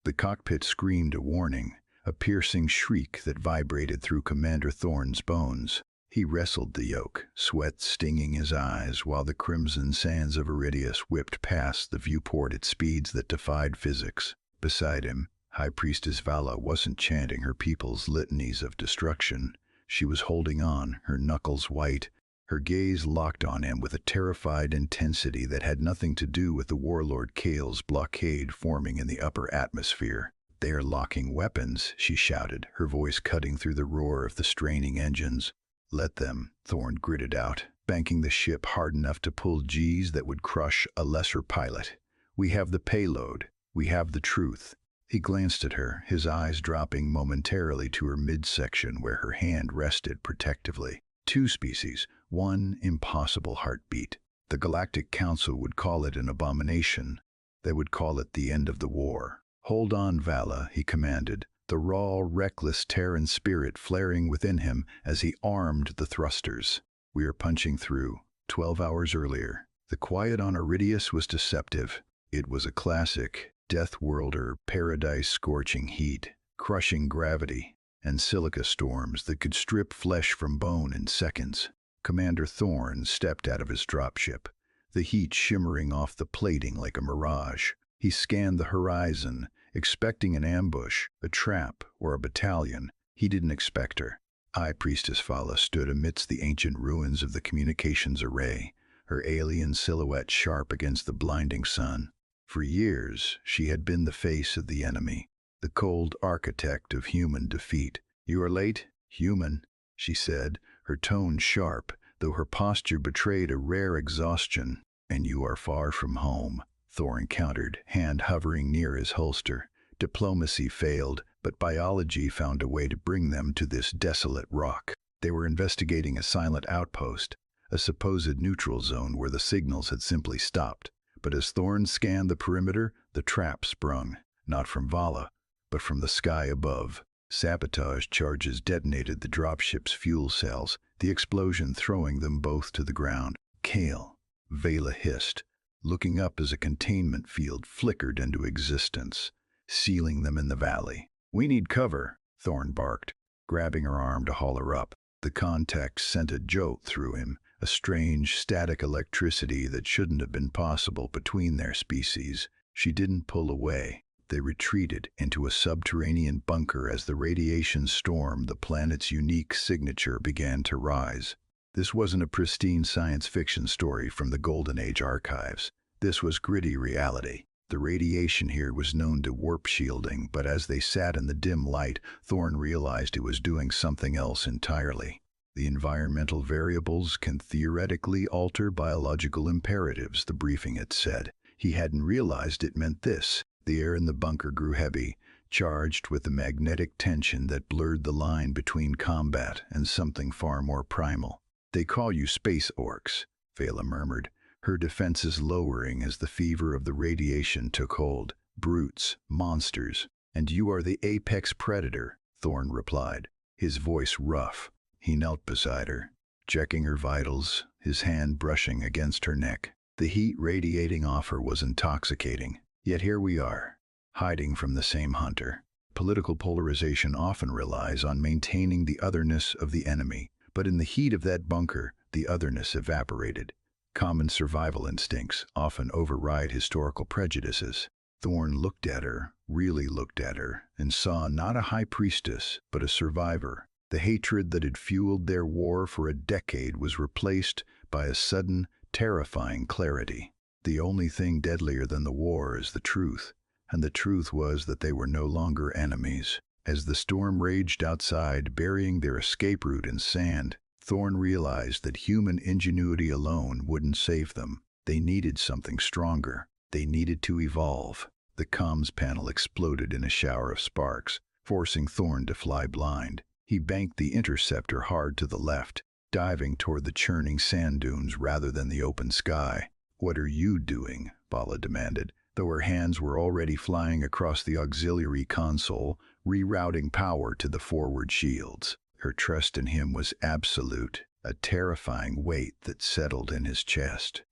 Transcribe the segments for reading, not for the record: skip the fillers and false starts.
The cockpit screamed a warning, a piercing shriek that vibrated through Commander Thorne's bones. He wrestled the yoke, sweat stinging his eyes, while the crimson sands of Iridius whipped past the viewport at speeds that defied physics. Beside him, High Priestess Vala wasn't chanting her people's litanies of destruction. She was holding on, her knuckles white, her gaze locked on him with a terrified intensity that had nothing to do with the warlord Kale's blockade forming in the upper atmosphere. "They are locking weapons," she shouted, her voice cutting through the roar of the straining engines. "Let them," Thorne gritted out, banking the ship hard enough to pull G's that would crush a lesser pilot. "We have the payload. We have the truth." He glanced at her, his eyes dropping momentarily to her midsection where her hand rested protectively. Two species, one impossible heartbeat. The Galactic Council would call it an abomination. They would call it the end of the war. "Hold on, Vala," he commanded, the raw, reckless Terran spirit flaring within him as he armed the thrusters. "We are punching through. 12 hours earlier. The quiet on Iridius was deceptive. It was a classic death worlder, paradise-scorching heat, crushing gravity, and silica storms that could strip flesh from bone in seconds. Commander Thorne stepped out of his dropship, the heat shimmering off the plating like a mirage. He scanned the horizon, expecting an ambush, a trap, or a battalion. He didn't expect her. High Priestess Vala stood amidst the ancient ruins of the communications array, her alien silhouette sharp against the blinding sun. For years, she had been the face of the enemy, the cold architect of human defeat. "You are late, human," she said, her tone sharp, though her posture betrayed a rare exhaustion. "And you are far from home," Thorne countered, hand hovering near his holster. Diplomacy failed, but biology found a way to bring them to this desolate rock. They were investigating a silent outpost, a supposed neutral zone where the signals had simply stopped. But as Thorne scanned the perimeter, the trap sprung, not from Vala, but from the sky above. Sabotage charges detonated the dropship's fuel cells, the explosion throwing them both to the ground. "Kale," Vala hissed, looking up as a containment field flickered into existence, sealing them in the valley. "We need cover," Thorne barked, grabbing her arm to haul her up. The contact sent a jolt through him, a strange static electricity that shouldn't have been possible between their species. She didn't pull away. They retreated into a subterranean bunker as the radiation storm, the planet's unique signature, began to rise. This wasn't a pristine science fiction story from the Golden Age archives. This was gritty reality. The radiation here was known to warp shielding, but as they sat in the dim light, Thorne realized it was doing something else entirely. "The environmental variables can theoretically alter biological imperatives," the briefing had said. He hadn't realized it meant this. The air in the bunker grew heavy, charged with the magnetic tension that blurred the line between combat and something far more primal. "They call you Space Orcs," Vala murmured, her defenses lowering as the fever of the radiation took hold. "Brutes, monsters. And you are the apex predator," Thorne replied, his voice rough. He knelt beside her, checking her vitals, his hand brushing against her neck. The heat radiating off her was intoxicating. Yet here we are, hiding from the same hunter. Political polarization often relies on maintaining the otherness of the enemy, but in the heat of that bunker, the otherness evaporated. Common survival instincts often override historical prejudices. Thorne looked at her, really looked at her, and saw not a high priestess, but a survivor. The hatred that had fueled their war for a decade was replaced by a sudden, terrifying clarity. The only thing deadlier than the war is the truth, and the truth was that they were no longer enemies. As the storm raged outside, burying their escape route in sand, Thorne realized that human ingenuity alone wouldn't save them. They needed something stronger. They needed to evolve. The comms panel exploded in a shower of sparks, forcing Thorne to fly blind. He banked the interceptor hard to the left, diving toward the churning sand dunes rather than the open sky. "What are you doing?" Vala demanded, though her hands were already flying across the auxiliary console, rerouting power to the forward shields. Her trust in him was absolute, a terrifying weight that settled in his chest.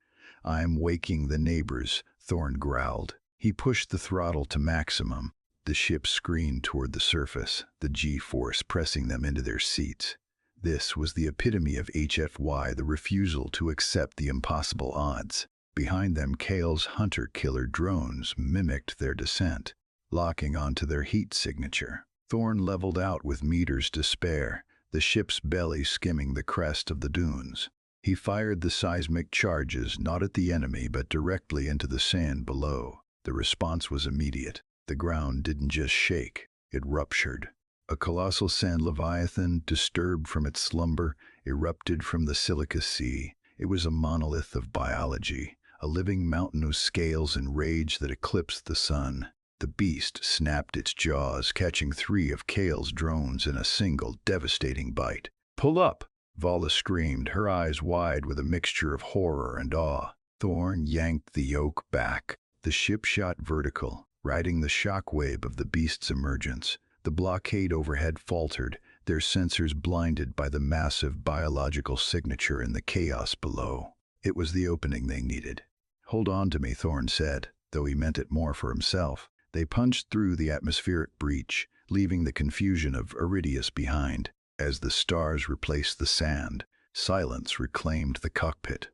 "I'm waking the neighbors," Thorne growled. He pushed the throttle to maximum, The ship screened toward the surface, the G-force pressing them into their seats. This was the epitome of HFY, the refusal to accept the impossible odds. Behind them, Kale's hunter-killer drones mimicked their descent, locking onto their heat signature. Thorn leveled out with meters to spare, the ship's belly skimming the crest of the dunes. He fired the seismic charges not at the enemy but directly into the sand below. The response was immediate. The ground didn't just shake, it ruptured. A colossal sand leviathan, disturbed from its slumber, erupted from the silica sea. It was a monolith of biology, a living mountain of scales and rage that eclipsed the sun. The beast snapped its jaws, catching 3 of Kale's drones in a single devastating bite. "Pull up!" Vala screamed, her eyes wide with a mixture of horror and awe. Thorn yanked the yoke back. The ship shot vertical, riding the shockwave of the beast's emergence. The blockade overhead faltered, their sensors blinded by the massive biological signature in the chaos below. It was the opening they needed. "Hold on to me," Thorn said, though he meant it more for himself. They punched through the atmospheric breach, leaving the confusion of Iridius behind. As the stars replaced the sand, silence reclaimed the cockpit.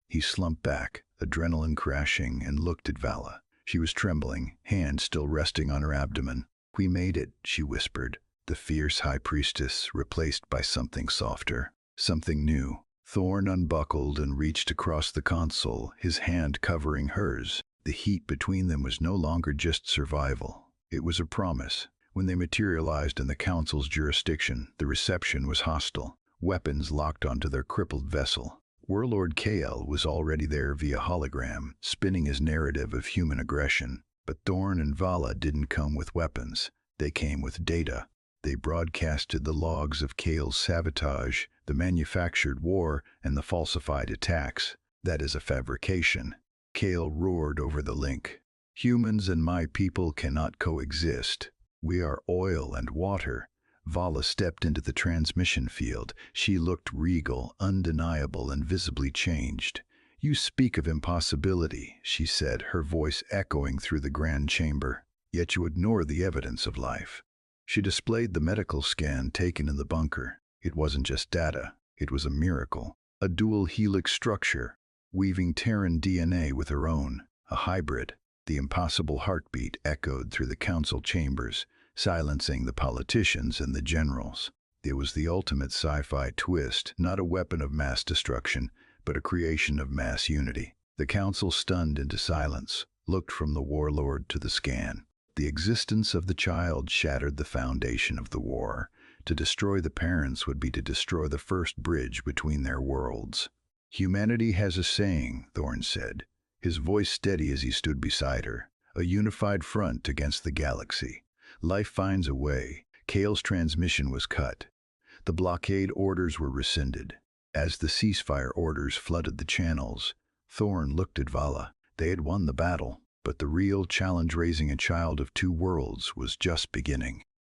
He slumped back, adrenaline crashing, and looked at Vala. She was trembling, hands still resting on her abdomen. "We made it," she whispered, the fierce high priestess replaced by something softer, something new. Thorn unbuckled and reached across the console, his hand covering hers. The heat between them was no longer just survival. It was a promise. When they materialized in the Council's jurisdiction, the reception was hostile. Weapons locked onto their crippled vessel. Warlord Kale was already there via hologram, spinning his narrative of human aggression. But Thorn and Vala didn't come with weapons. They came with data. They broadcasted the logs of Kale's sabotage, the manufactured war, and the falsified attacks. "That is a fabrication." Kale roared over the link. "Humans and my people cannot coexist. We are oil and water." Vala stepped into the transmission field. She looked regal, undeniable, and visibly changed. "You speak of impossibility," she said, her voice echoing through the grand chamber. "Yet you ignore the evidence of life." She displayed the medical scan taken in the bunker. It wasn't just data. It was a miracle. A dual helix structure, weaving Terran DNA with her own. A hybrid. The impossible heartbeat echoed through the council chambers, silencing the politicians and the generals. It was the ultimate sci-fi twist, not a weapon of mass destruction, but a creation of mass unity. The council, stunned into silence, looked from the warlord to the scan. The existence of the child shattered the foundation of the war. To destroy the parents would be to destroy the first bridge between their worlds. "Humanity has a saying," Thorn said, his voice steady as he stood beside her. "A unified front against the galaxy. Life finds a way." Kale's transmission was cut. The blockade orders were rescinded. As the ceasefire orders flooded the channels, Thorn looked at Vala. They had won the battle, but the real challenge, raising a child of 2 worlds, was just beginning.